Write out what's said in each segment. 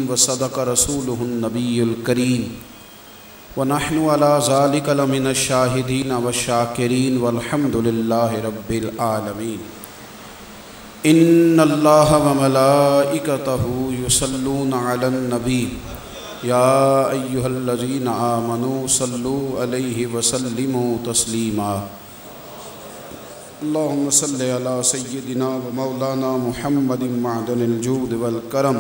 व सदक़ रसूलुहुन नबियुल करीम व नहनु अला ज़ालिका लमिनश शाहिदीन व शाकिरीन वल्हम्दुलिल्लाहि रब्बिल आलमीन। इन्नल्लाह व मलाइकतहु युसल्लूना अलन नबी या अय्युहल्लज़ीना आमनू सल्लू अलैहि व सल्लिमू तस्लीमा। अल्लाहुम्मा सल्लि अला सय्यिदिना व मौलाना मुहम्मदिन मअदनिल जूद वल करम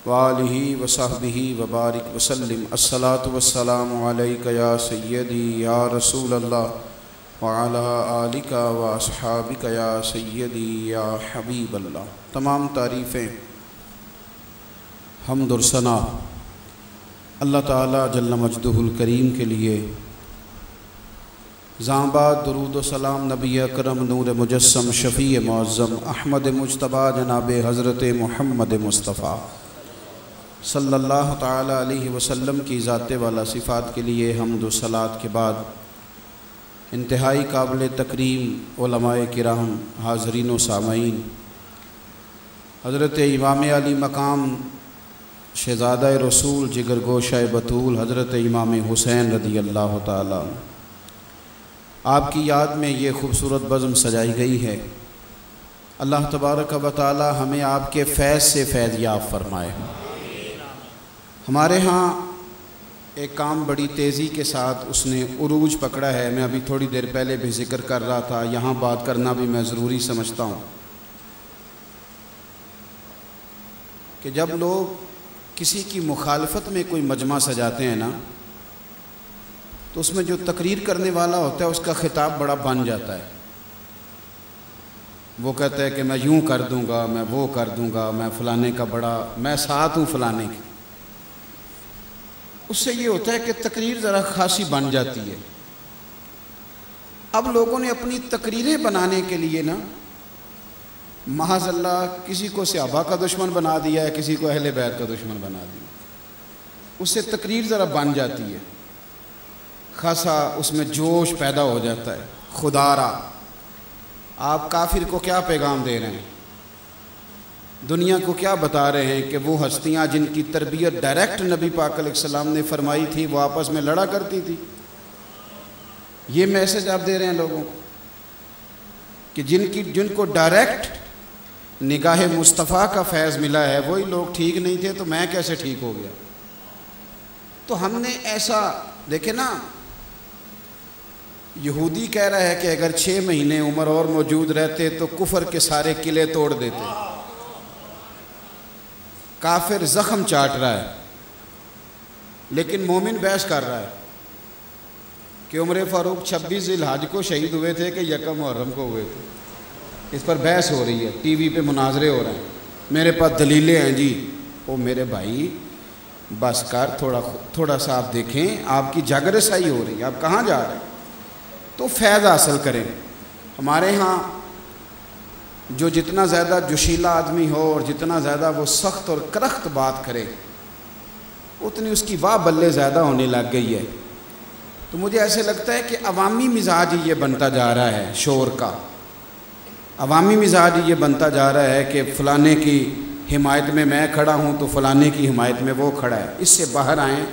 व आलिहि व सहबिहि व बारिक व सल्लिम। अस्सलातु वस्सलामु अलैका या सय्यदी या रसूलल्लाह व अला आलिका व अस्हाबिका या सय्यदी या हबीबल्लाह। तमाम तारीफ़ें हम्द और सना अल्लाह ताला जल्ल मजदुहुल करीम के लिए। ज़ाबाद दुरूद व सलाम नबी अकरम नूर मुजस्सम शफ़ी मुअज़्ज़म अहमद मुज्तबा जनाब हज़रत मुहम्मद मुस्तफ़ा सल्लल्लाहु ताला अलैहि वसल्लम की ज़ाते वाला सिफ़ात के लिए हम्द व सलात के बाद इंतहाई काबिल तकरीम उलमाए किराम, हाज़रीन व सामईन, हज़रत इमाम अली मकाम शहज़ादा रसूल जिगर गोशा बतूल हज़रत इमाम हुसैन रदी अल्लाह ताला आपकी याद में ये खूबसूरत बज़्म सजाई गई है। अल्लाह तबारक व तआला हमें आपके फैज़ से फैज़ याब फरमाए। हमारे यहाँ एक काम बड़ी तेज़ी के साथ उसने उरूज पकड़ा है। मैं अभी थोड़ी देर पहले भी ज़िक्र कर रहा था, यहाँ बात करना भी मैं ज़रूरी समझता हूँ कि जब लोग किसी की मुखालफत में कोई मजमा सजाते हैं ना, तो उसमें जो तकरीर करने वाला होता है उसका खिताब बड़ा बन जाता है। वो कहता है कि मैं यूँ कर दूँगा, मैं वो कर दूँगा, मैं फ़लाने का बड़ा, मैं साथ हूँ फ़लाने के। उससे ये होता है कि तकरीर ज़रा खासी बन जाती है। अब लोगों ने अपनी तकरीरें बनाने के लिए ना माज़अल्लाह किसी को सहाबा का दुश्मन बना दिया है, किसी को अहले बैत का दुश्मन बना दिया। उससे तकरीर ज़रा बन जाती है, खासा उसमें जोश पैदा हो जाता है। खुदारा आप काफिर को क्या पैगाम दे रहे हैं, दुनिया को क्या बता रहे हैं कि वो हस्तियां जिनकी तरबियत डायरेक्ट नबी पाक अलैहिस्सलाम ने फरमाई थी वो आपस में लड़ा करती थी। ये मैसेज आप दे रहे हैं लोगों को कि जिनको डायरेक्ट निगाह मुस्तफ़ा का फैज़ मिला है वही लोग ठीक नहीं थे, तो मैं कैसे ठीक हो गया। तो हमने ऐसा देखे ना, यहूदी कह रहा है कि अगर 6 महीने उमर और मौजूद रहते तो कुफर के सारे किले तोड़ देते। काफिर ज़ख्म चाट रहा है, लेकिन मोमिन बहस कर रहा है कि उमर फ़ारूक 26 ज़िलहज को शहीद हुए थे कि यकम मुहर्रम को हुए थे। इस पर बहस हो रही है, टीवी पे मुनाजरे हो रहे हैं, मेरे पास दलीलें हैं जी। ओ मेरे भाई बस कर, थोड़ा सा आप देखें, आपकी जागरसाई हो रही है, आप कहाँ जा रहे हैं। तो फैज़ हासिल करें। हमारे यहाँ जो जितना ज़्यादा जोशीला आदमी हो और जितना ज़्यादा वो सख्त और करख्त बात करे, उतनी उसकी वाह बल्ले ज़्यादा होने लग गई है। तो मुझे ऐसे लगता है कि अवामी मिजाज ये बनता जा रहा है, शोर का अवामी मिजाज ये बनता जा रहा है कि फ़लाने की हिमायत में मैं खड़ा हूँ तो फ़लाने की हिमायत में वो खड़ा है। इससे बाहर आएँ।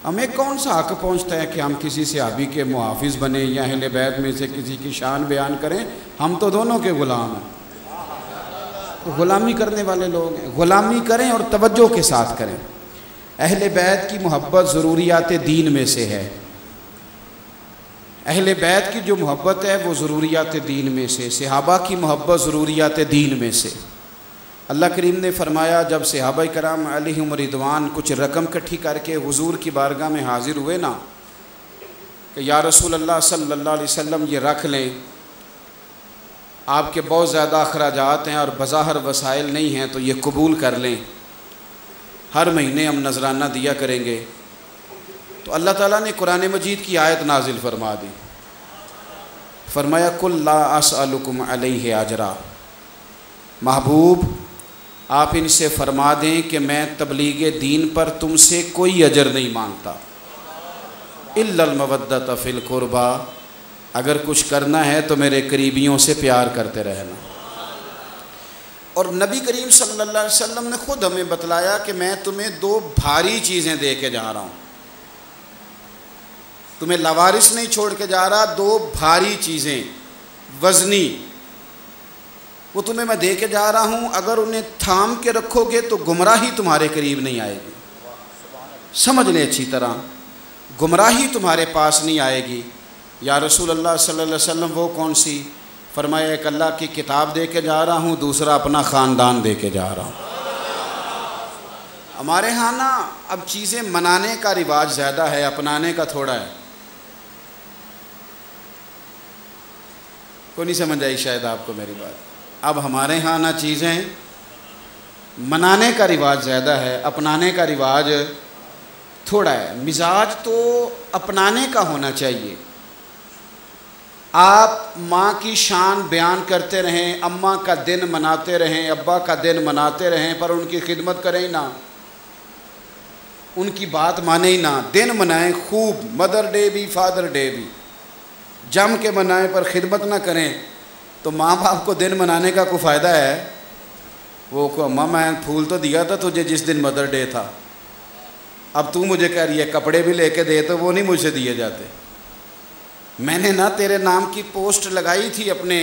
हमें कौन सा हक़ पहुँचता है कि हम किसी सहाबी के मुहाफ़िज़ बने या अहले बैत में से किसी की शान बयान करें। हम तो दोनों के ग़ुलाम हैं। तो ग़ुलामी करने वाले लोग हैं। ग़ुलामी करें और तवज्जो के साथ करें। अहले बैत की मोहब्बत ज़रूरियात दीन में से है। अहले बैत की जो मोहब्बत है वो ज़रूरियात दीन में से, सहाबा की मोहब्बत ज़रूरियात दीन में से। अल्लाह करीम ने फरमाया, जब सहाबा कराम अलैहिम रिदवान कुछ रकम इकट्ठी करके हुजूर की बारगाह में हाजिर हुए ना कि या रसूल अल्लाह सल्लल्लाहु अलैहि वसल्लम ये रख लें, आपके बहुत ज़्यादा अखराजात हैं और बज़ाहिर वसाइल नहीं हैं, तो ये कबूल कर लें, हर महीने हम नजराना दिया करेंगे। तो अल्लाह ताला ने कुरान मजीद की आयत नाजिल फरमा दी। फरमाया कुल ला असअलुकुम अलैहि अजरा, महबूब आप इनसे फरमा दें कि मैं तबलीग दीन पर तुमसे कोई अजर नहीं मांगता, इल्लल मवद्दत फ़िल क़ुरबा, अगर कुछ करना है तो मेरे करीबियों से प्यार करते रहना। और नबी करीम सल्लल्लाहु अलैहि वसल्लम ने ख़ुद हमें बतलाया कि मैं तुम्हें दो भारी चीज़ें दे के जा रहा हूँ, तुम्हें लवारिस नहीं छोड़ के जा रहा, दो भारी चीज़ें वज़नी वो तुम्हें मैं दे के जा रहा हूँ। अगर उन्हें थाम के रखोगे तो गुमराही तुम्हारे करीब नहीं आएगी। समझ लें अच्छी तरह, गुमराही तुम्हारे पास नहीं आएगी। या रसूल अल्लाह सल्लल्लाहु अलैहि वसल्लम वो कौन सी? फरमाया एक अल्लाह की किताब दे के जा रहा हूँ, दूसरा अपना ख़ानदान दे के जा रहा हूँ। हमारे यहाँ ना अब चीज़ें मनाने का रिवाज ज़्यादा है, अपनाने का थोड़ा है। को नहीं समझ आई शायद आपको मेरी बात। अब हमारे यहाँ ना चीज़ें मनाने का रिवाज ज़्यादा है, अपनाने का रिवाज थोड़ा है। मिजाज तो अपनाने का होना चाहिए। आप माँ की शान बयान करते रहें, अम्मा का दिन मनाते रहें, अब्बा का दिन मनाते रहें, पर उनकी खिदमत करें ही ना, उनकी बात माने ही ना। दिन मनाएं खूब, मदर डे भी फादर डे भी जम के मनाएं, पर खिदमत ना करें तो माँ बाप को दिन मनाने का कोई फ़ायदा है? वो को अम्मा मैं फूल तो दिया था तुझे जिस दिन मदर डे था, अब तू मुझे कह रही है कपड़े भी लेके दे, तो वो नहीं मुझसे दिए जाते। मैंने ना तेरे नाम की पोस्ट लगाई थी अपने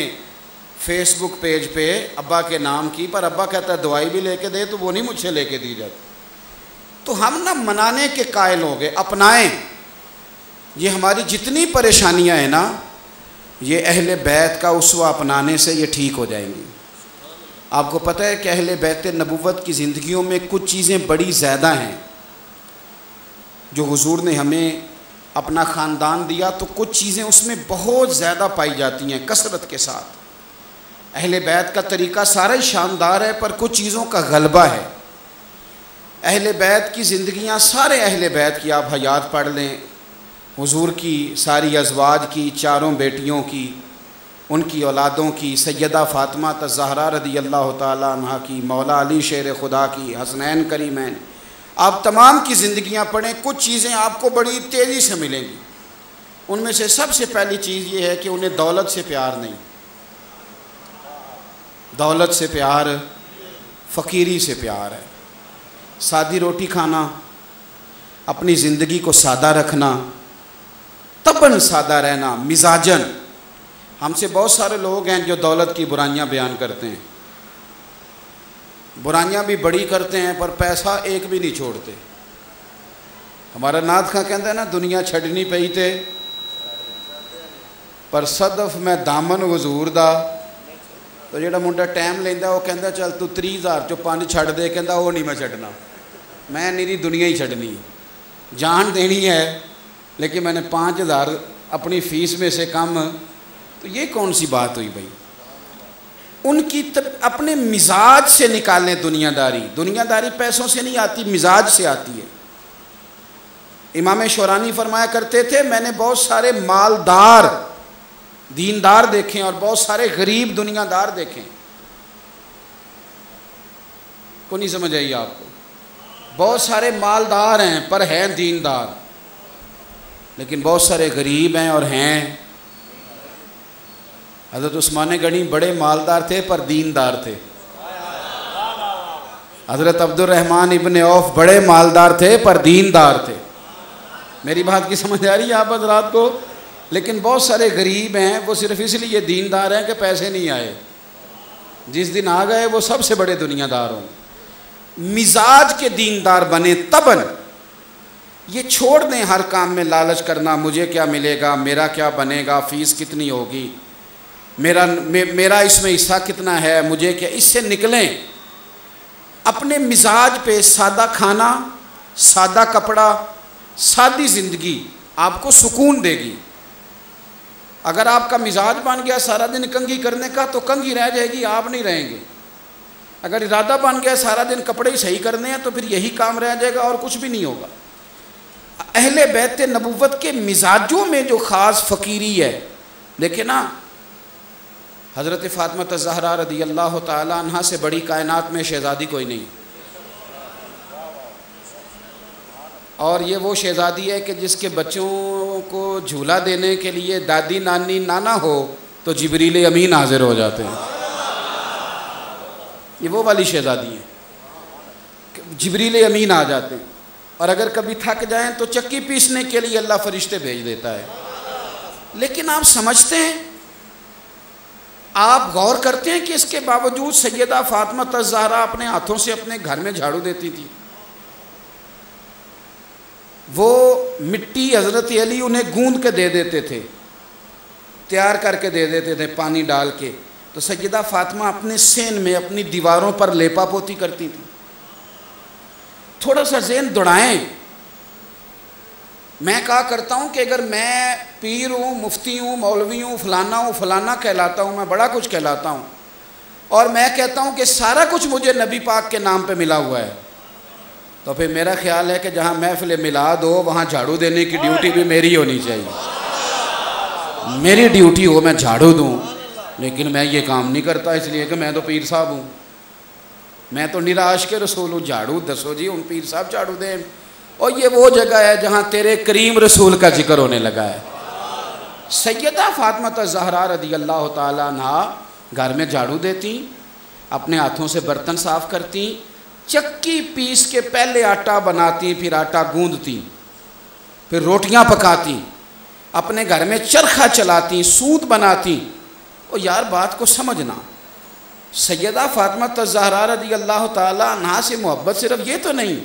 फेसबुक पेज पे अब्बा के नाम की, पर अब्बा कहता है दवाई भी लेके दे, तो वो नहीं मुझसे लेके दी जाती। तो हम ना मनाने के कायल हो गए, अपनाएं। ये हमारी जितनी परेशानियां हैं ना, ये अहले बैत का उसवा अपनाने से ये ठीक हो जाएंगी। आपको पता है कि अहले बैत नबुव्वत की ज़िंदगियों में कुछ चीज़ें बड़ी ज़्यादा हैं जो हुजूर ने हमें अपना ख़ानदान दिया, तो कुछ चीज़ें उसमें बहुत ज़्यादा पाई जाती हैं कसरत के साथ। अहले बैत का तरीक़ा सारा ही शानदार है, पर कुछ चीज़ों का गलबा है। अहले बैत की ज़िंदगियाँ, सारे अहले बैत की आप हयात पढ़ लें, हुजूर की सारी अज़वाज की, चारों बेटियों की, उनकी औलादों की, सैयदा फ़ातिमा ज़हरा रज़ी अल्लाह ताला अन्हा की, मौला अली शेर खुदा की, हसनैन करीमैन, आप तमाम की ज़िंदगियाँ पढ़ें, कुछ चीज़ें आपको बड़ी तेज़ी से मिलेंगी। उनमें से सबसे पहली चीज़ ये है कि उन्हें दौलत से प्यार नहीं, दौलत से प्यार, फ़कीरी से प्यार है। सादी रोटी खाना, अपनी ज़िंदगी को सादा रखना, तबन सादा रहना, मिजाजन। हमसे बहुत सारे लोग हैं जो दौलत की बुराइयां बयान करते हैं, बुराइयां भी बड़ी करते हैं, पर पैसा एक भी नहीं छोड़ते। हमारा नाथ खां कहता है ना, दुनिया छड़नी पई थे पर सदफ मैं दामन हुजूर दा। तो जो मुंडा टाइम लेंदा वो कहता चल तू 30,000 चो 5 छड़ दे, कहता वो नहीं मैं छड़ना, मैं निरी दुनिया ही छड़नी है, जान देनी है, लेकिन मैंने 5,000 अपनी फ़ीस में से कम। तो ये कौन सी बात हुई भाई? उनकी अपने मिजाज से निकालने दुनियादारी। दुनियादारी पैसों से नहीं आती, मिजाज से आती है। इमाम शौरानी फरमाया करते थे, मैंने बहुत सारे मालदार दीनदार देखें और बहुत सारे गरीब दुनियादार देखें। को नहीं समझ आई आपको? बहुत सारे मालदार हैं पर हैं दीनदार, लेकिन बहुत सारे गरीब हैं और हैं। हज़रत उस्मान गनी बड़े मालदार थे पर दीनदार थे। हज़रत अब्दुर्रहमान इब्ने औफ बड़े मालदार थे पर दीनदार थे। मेरी बात की समझ आ रही है आप हज़रात को? लेकिन बहुत सारे गरीब हैं, वो सिर्फ इसलिए दीनदार हैं कि पैसे नहीं आए, जिस दिन आ गए वो सबसे बड़े दुनियादार हों। मिजाज के दीनदार बने तबन। ये छोड़ दें हर काम में लालच करना, मुझे क्या मिलेगा, मेरा क्या बनेगा, फ़ीस कितनी होगी, मेरा इसमें हिस्सा कितना है, मुझे क्या, इससे निकलें। अपने मिजाज पे सादा खाना, सादा कपड़ा, सादी ज़िंदगी आपको सुकून देगी। अगर आपका मिजाज बन गया सारा दिन कंघी करने का, तो कंघी रह जाएगी, आप नहीं रहेंगे। अगर इरादा बन गया सारा दिन कपड़े ही सही करने हैं, तो फिर यही काम रह जाएगा और कुछ भी नहीं होगा। अहले बैत नबुव्वत के मिजाजों में जो ख़ास फ़कीरी है, देखे ना, हज़रत फ़ातिमा ज़हरा रज़ी अल्लाह ताला अन्हा से बड़ी कायनात में शहज़ादी कोई नहीं। और ये वो शहज़ादी है कि जिसके बच्चों को झूला देने के लिए दादी नानी नाना हो तो जिब्रील अमीन हाज़िर हो जाते हैं। ये वो वाली शहज़ादी हैं। जिब्रील अमीन आ जाते हैं और अगर कभी थक जाएं तो चक्की पीसने के लिए अल्लाह फरिश्ते भेज देता है। लेकिन आप समझते हैं, आप गौर करते हैं कि इसके बावजूद सैयदा फातिमा ज़हरा अपने हाथों से अपने घर में झाड़ू देती थी। वो मिट्टी हज़रत अली उन्हें गूंद के दे देते थे, तैयार करके दे देते थे पानी डाल के, तो सैयदा फातिमा अपने सेन में अपनी दीवारों पर लेपा पोती करती थी। थोड़ा सा ज़हन दौड़ाएं। मैं कहा करता हूँ कि अगर मैं पीर हूँ, मुफ्ती हूँ, मौलवी हूँ, फलाना कहलाता हूँ, मैं बड़ा कुछ कहलाता हूँ, और मैं कहता हूँ कि सारा कुछ मुझे नबी पाक के नाम पे मिला हुआ है, तो फिर मेरा ख्याल है कि जहाँ महफिल मिलाद हो वहाँ झाड़ू देने की ड्यूटी भी मेरी होनी चाहिए। मेरी ड्यूटी हो मैं झाड़ू दूँ, लेकिन मैं ये काम नहीं करता इसलिए कि मैं तो पीर साहब हूँ, मैं तो निराश के रसूल हूँ। झाड़ू दसो जी, उन पीर साहब झाड़ू दें। और ये वो जगह है जहाँ तेरे करीम रसूल का जिक्र होने लगा है। सैयदा फातिमा ज़हरा रज़ी अल्लाह ताला अन्हा घर में झाड़ू देती, अपने हाथों से बर्तन साफ़ करती, चक्की पीस के पहले आटा बनाती, फिर आटा गूंदती, फिर रोटियां पकाती, अपने घर में चरखा चलाती, सूत बनाती। और यार बात को समझना, सैयदा फातिमा ज़हरा रज़ी अल्लाह ताला अन्हा से मोहब्बत सिर्फ ये तो नहीं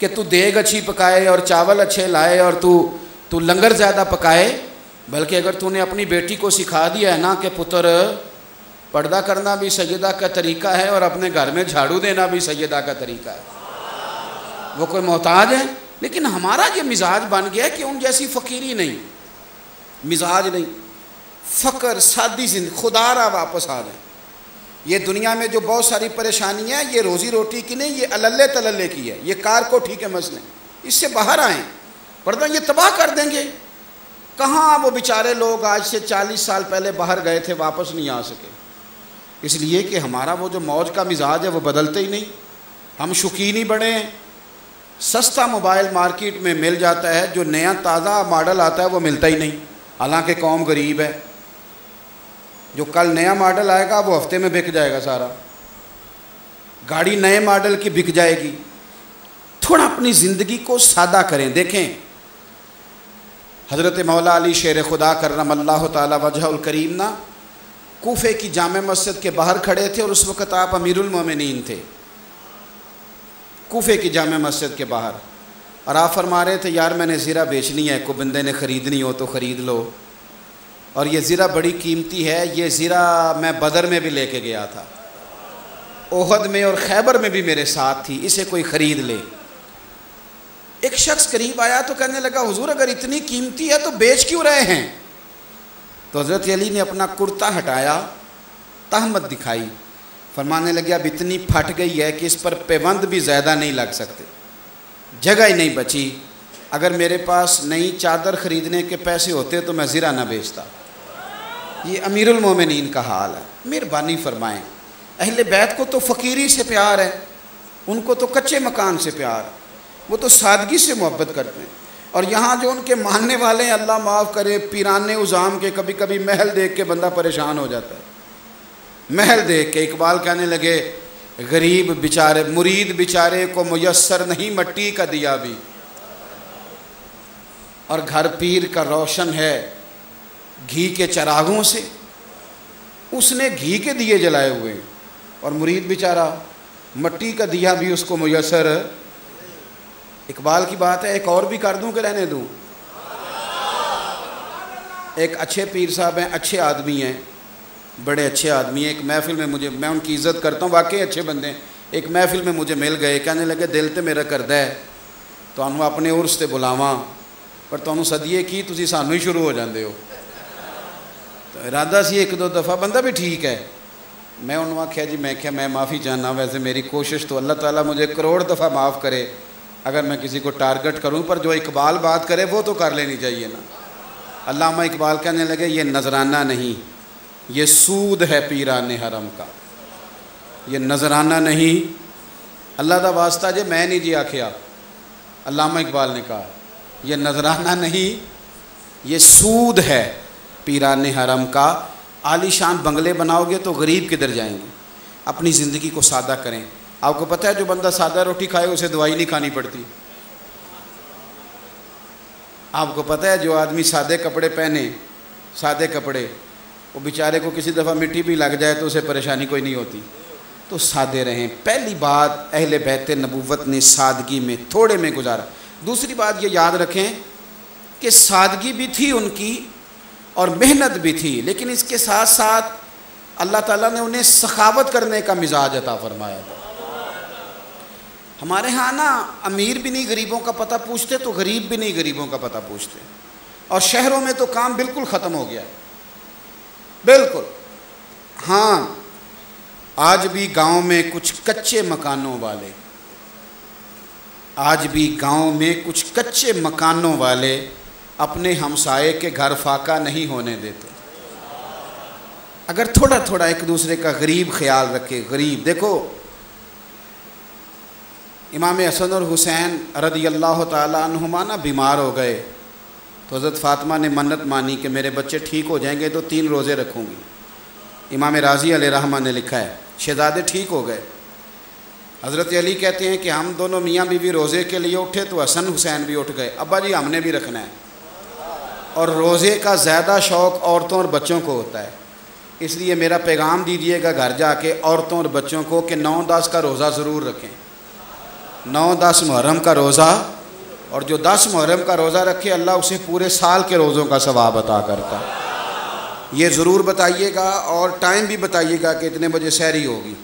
कि तू देग अच्छी पकाए और चावल अच्छे लाए और तू लंगर ज़्यादा पकाए, बल्कि अगर तूने अपनी बेटी को सिखा दिया है ना कि पुत्र पर्दा करना भी सैयदा का तरीका है और अपने घर में झाड़ू देना भी सैयदा का तरीका है। वो कोई मोहताज है, लेकिन हमारा ये मिजाज बन गया है कि उन जैसी फ़कीरी नहीं, मिजाज नहीं, फ़क्र सादी जिंदगी, खुदारा वापस आ गए। ये दुनिया में जो बहुत सारी परेशानियाँ, ये रोज़ी रोटी की नहीं, ये अल्ले तलल्ले की है, ये कार को ठीक है मसले, इससे बाहर आएँ, पर्दा ये तबाह कर देंगे। कहाँ वो बेचारे लोग आज से 40 साल पहले बाहर गए थे, वापस नहीं आ सके, इसलिए कि हमारा वो जो मौज का मिजाज है वो बदलते ही नहीं। हम शौकीन ही बड़े हैं। सस्ता मोबाइल मार्केट में मिल जाता है, जो नया ताज़ा मॉडल आता है वो मिलता ही नहीं, हालांकि कौम गरीब है। जो कल नया मॉडल आएगा वो हफ्ते में बिक जाएगा सारा, गाड़ी नए मॉडल की बिक जाएगी। थोड़ा अपनी ज़िंदगी को सादा करें। देखें, हज़रत मौला अली शेर खुदा करमल्लाहु ताला वजहुल करीम ना कूफे की जामे मस्जिद के बाहर खड़े थे, और उस वक़्त आप अमीरुल मोमिनीन थे, कूफे की जामे मस्जिद के बाहर, और आप फरमा रहे थे यार मैंने ज़ीरा बेचनी है, को बंदे ने ख़रीदनी हो तो ख़रीद लो, और ये ज़ीरा बड़ी कीमती है, ये ज़ीरा मैं बदर में भी लेके गया था, ओहद में और खैबर में भी मेरे साथ थी, इसे कोई ख़रीद ले। एक शख्स करीब आया तो कहने लगा हुजूर अगर इतनी कीमती है तो बेच क्यों रहे हैं? तो हज़रत अली ने अपना कुर्ता हटाया, तहमत दिखाई, फरमाने लगे अब इतनी फट गई है कि इस पर पैबंद भी ज़्यादा नहीं लग सकते, जगह ही नहीं बची। अगर मेरे पास नई चादर ख़रीदने के पैसे होते तो मैं ज़ीरा ना बेचता। ये अमीरुल मोमिनीन का हाल है। मेहरबानी फरमाएँ, अहले बैत को तो फ़कीरी से प्यार है, उनको तो कच्चे मकान से प्यार है, वो तो सादगी से मोहब्बत करते हैं। और यहाँ जो उनके मानने वाले हैं, अल्लाह माफ़ करे, पीराने उज़ाम के, कभी कभी महल देख के बंदा परेशान हो जाता है। महल देख के इकबाल कहने लगे गरीब बेचारे, मुरीद बेचारे को मुयस्सर नहीं मट्टी का दिया भी, और घर पीर का रोशन है घी के चरागों से, उसने घी के दिए जलाए हुए, और मुरीद बेचारा मट्टी का दिया भी उसको मुयस्सर। इकबाल की बात है, एक और भी कर दूं कि रहने दूं? एक अच्छे पीर साहब हैं, अच्छे आदमी हैं, बड़े अच्छे आदमी हैं। एक महफिल में मुझे, मैं उनकी इज़्ज़त करता हूँ, वाकई अच्छे बंदे हैं, एक महफिल में मुझे मिल गए, कहने लगे दिल तो मेरा करदा है तुहानू अपने उर्स ते बुलावां, पर तुहानू सदिए की तुसीं सानू ही शुरू हो जाते हो। तो इरादा सी एक दो दफ़ा, बंदा भी ठीक है। मैं उन्होंने आख्या जी, मैं क्या मैं माफ़ी चाहना, वैसे मेरी कोशिश तो अल्लाह ताला मुझे करोड़ दफ़ा माफ़ करे अगर मैं किसी को टारगेट करूं, पर जो इकबाल बात करे वो तो कर लेनी चाहिए ना। अल्लामा इकबाल कहने लगे ये नजराना नहीं, ये सूद है पीराने हरम का, ये नजराना नहीं। अल्लाह दा वास्ता जे मैं नहीं जी आखिया, अल्लामा इकबाल ने कहा ये नजराना नहीं, ये सूद है पीराने हरम का। आलीशान बंगले बनाओगे तो गरीब किधर जाएंगे? अपनी ज़िंदगी को सादा करें। आपको पता है जो बंदा सादा रोटी खाए उसे दवाई नहीं खानी पड़ती। आपको पता है जो आदमी सादे कपड़े पहने, सादे कपड़े, वो बेचारे को किसी दफ़ा मिट्टी भी लग जाए तो उसे परेशानी कोई नहीं होती। तो सादे रहें। पहली बात, अहले बैत नबूवत ने सादगी में, थोड़े में गुजारा। दूसरी बात ये याद रखें कि सादगी भी थी उनकी और मेहनत भी थी, लेकिन इसके साथ साथ अल्लाह ताला ने उन्हें सखावत करने का मिजाज अता फरमाया था। हमारे यहाँ ना अमीर भी नहीं गरीबों का पता पूछते तो गरीब भी नहीं गरीबों का पता पूछते, और शहरों में तो काम बिल्कुल ख़त्म हो गया, बिल्कुल। हाँ, आज भी गांव में कुछ कच्चे मकानों वाले, आज भी गांव में कुछ कच्चे मकानों वाले अपने हमसाये के घर फाका नहीं होने देते। अगर थोड़ा थोड़ा एक दूसरे का गरीब ख्याल रखे। गरीब देखो, इमाम हसन और हुसैन रज़ी अल्लाह ताला अन्हुमा ना बीमार हो गए तो हज़रत फ़ातिमा ने मन्नत मानी कि मेरे बच्चे ठीक हो जाएंगे तो 3 रोज़े रखूँगी। इमाम राज़ी अलैहिर्रहमा ने लिखा है, शहज़ादे ठीक हो गए। हज़रत अली कहते हैं कि हम दोनों मियाँ बीवी रोज़े के लिए उठे तो हसन हुसैन भी उठ गए, अब्बा जी हमने भी रखना है। और रोज़े का ज़्यादा शौक़ औरतों और बच्चों को होता है, इसलिए मेरा पैगाम दीजिएगा घर जाके औरतों और बच्चों को कि 9-10 का रोज़ा ज़रूर रखें। 9-10 मुहर्रम का रोज़ा, और जो 10 मुहर्रम का रोज़ा रखे अल्लाह उसे पूरे साल के रोज़ों का सवाब अता करता है। ये ज़रूर बताइएगा और टाइम भी बताइएगा कि इतने बजे सहरी होगी।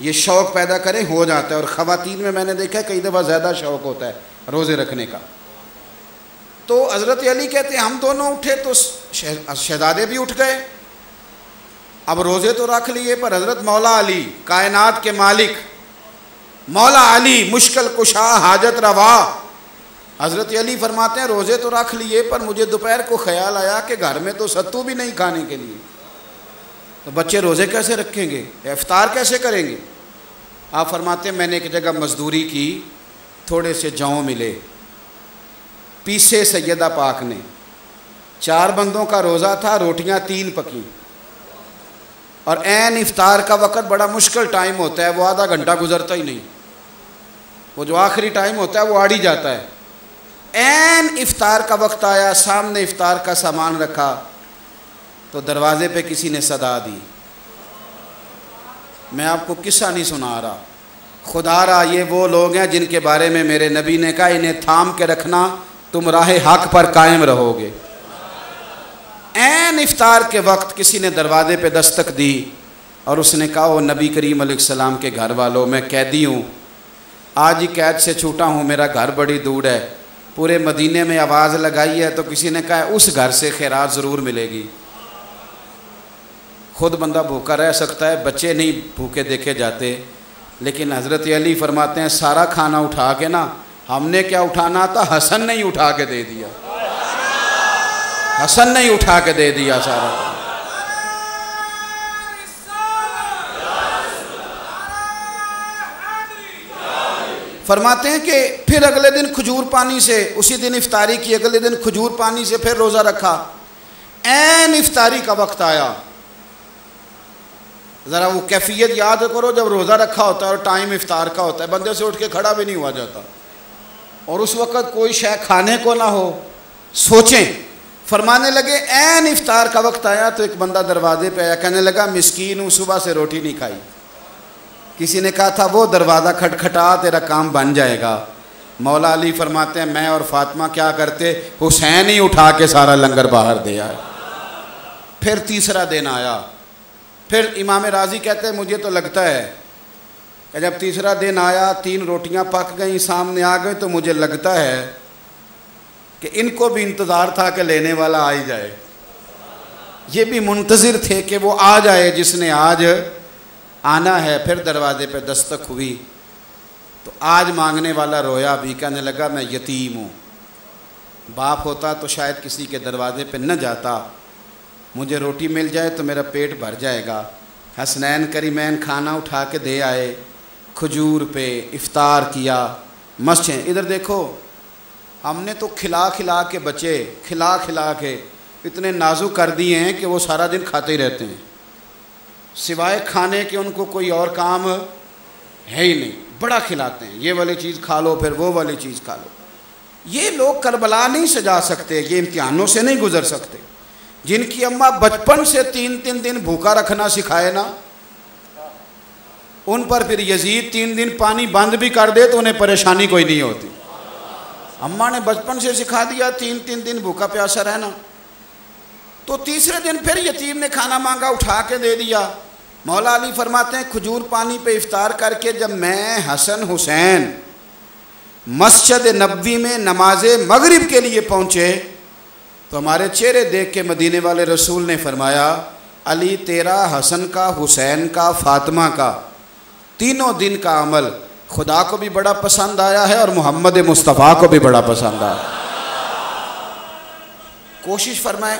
ये शौक़ पैदा करें, हो जाता है। और ख़वातीन में मैंने देखा है कई दफ़ा ज़्यादा शौक़ होता है रोज़े रखने का। तो हज़रत अली कहते हैं हम दोनों उठे तो शहज़ादे भी उठ गए। अब रोज़े तो रख लिए, पर हज़रत मौला अली, कायनात के मालिक मौला अली, मुश्किल कुशा, हाजत रवा, हज़रत अली फरमाते हैं रोज़े तो रख लिए पर मुझे दोपहर को ख्याल आया कि घर में तो सत्तू भी नहीं खाने के लिए, तो बच्चे रोज़े कैसे रखेंगे, इफ्तार कैसे करेंगे। आप फरमाते हैं मैंने एक जगह मजदूरी की, थोड़े से जौ मिले, पीसे सैयदा पाक ने, 4 बंदों का रोज़ा था, रोटियां 3 पकी, और ऐन इफ्तार का वक़्त बड़ा मुश्किल टाइम होता है, वो आधा घंटा गुजरता ही नहीं, वो जो आखिरी टाइम होता है वो आड़ ही जाता है। ऐन इफ्तार का वक्त आया, सामने इफ्तार का सामान रखा तो दरवाज़े पे किसी ने सदा दी। मैं आपको किस्सा नहीं सुना रहा, खुदारा ये वो लोग हैं जिनके बारे में मेरे नबी ने कहा इन्हें थाम के रखना, तुम राह हक पर कायम रहोगे। ऐन इफ्तार के वक्त किसी ने दरवाजे पे दस्तक दी और उसने कहा वो नबी करीम अलैहिस्सलाम के घर वालों, मैं कैदी हूँ, आज ही कैद से छूटा हूँ, मेरा घर बड़ी दूर है, पूरे मदीने में आवाज़ लगाई है तो किसी ने कहा उस घर से खैरात ज़रूर मिलेगी। खुद बंदा भूखा रह सकता है, बच्चे नहीं भूखे देखे जाते, लेकिन हज़रत अली फरमाते हैं सारा खाना उठा के ना, हमने क्या उठाना था, हसन ने ही उठा के दे दिया, हसन ने ही उठा के दे दिया सारा। फरमाते हैं कि फिर अगले दिन खजूर पानी से, उसी दिन इफ्तारी की, अगले दिन खजूर पानी से फिर रोज़ा रखा। ऐन इफ्तारी का वक्त आया, ज़रा वो कैफियत याद करो जब रोज़ा रखा होता है और टाइम इफ्तार का होता है, बंदे से उठ के खड़ा भी नहीं हुआ जाता, और उस वक़्त कोई शय खाने को ना हो। सोचें, फरमाने लगे ऐन इफ्तार का वक्त आया तो एक बंदा दरवाजे पे आया, कहने लगा मिस्कीन हूँ, सुबह से रोटी नहीं खाई। किसी ने कहा था वो दरवाज़ा खटखटा, तेरा काम बन जाएगा। मौला अली फरमाते हैं मैं और फातिमा क्या करते, हुसैन ही उठा के सारा लंगर बाहर दे आए। फिर तीसरा दिन आया, फिर इमाम राजी कहते हैं मुझे तो लगता है कि जब तीसरा दिन आया, 3 रोटियां पक गई, सामने आ गई, तो मुझे लगता है कि इनको भी इंतज़ार था कि लेने वाला आ ही जाए, ये भी मुंतज़िर थे कि वो आ जाए जिसने आज आना है। फिर दरवाजे पे दस्तक हुई तो आज मांगने वाला रोया भी, कहने लगा मैं यतीम हूँ, बाप होता तो शायद किसी के दरवाजे पे न जाता, मुझे रोटी मिल जाए तो मेरा पेट भर जाएगा। हसनैन करीमैन खाना उठा के दे आए, खजूर पे इफ्तार किया, मस्सें। इधर देखो, हमने तो खिला खिला के बच्चे, खिला खिला के इतने नाजुक कर दिए हैं कि वो सारा दिन खाते ही रहते हैं। सिवाय खाने के उनको कोई और काम है ही नहीं, बड़ा खिलाते हैं, ये वाली चीज़ खा लो फिर वो वाली चीज़ खा लो। ये लोग करबला नहीं सजा सकते, ये इम्तिहानों से नहीं गुजर सकते। जिनकी अम्मा बचपन से 3-3 दिन भूखा रखना सिखाए ना, उन पर फिर यजीद 3 दिन पानी बंद भी कर दे तो उन्हें परेशानी कोई नहीं होती। अम्मा ने बचपन से सिखा दिया 3-3 दिन भूखा प्यासा रहना, तो तीसरे दिन फिर यतीम ने खाना मांगा, उठा के दे दिया। मौला अली फरमाते हैं खजूर पानी पे इफ्तार करके जब मैं हसन हुसैन मस्जिद नबवी में नमाज मगरिब के लिए पहुँचे तो हमारे चेहरे देख के मदीने वाले रसूल ने फरमाया, अली तेरा, हसन का, हुसैन का, फातिमा का तीनों दिन का अमल खुदा को भी बड़ा पसंद आया है और मोहम्मद मुस्तफ़ा को भी बड़ा पसंद आया। कोशिश फरमाएं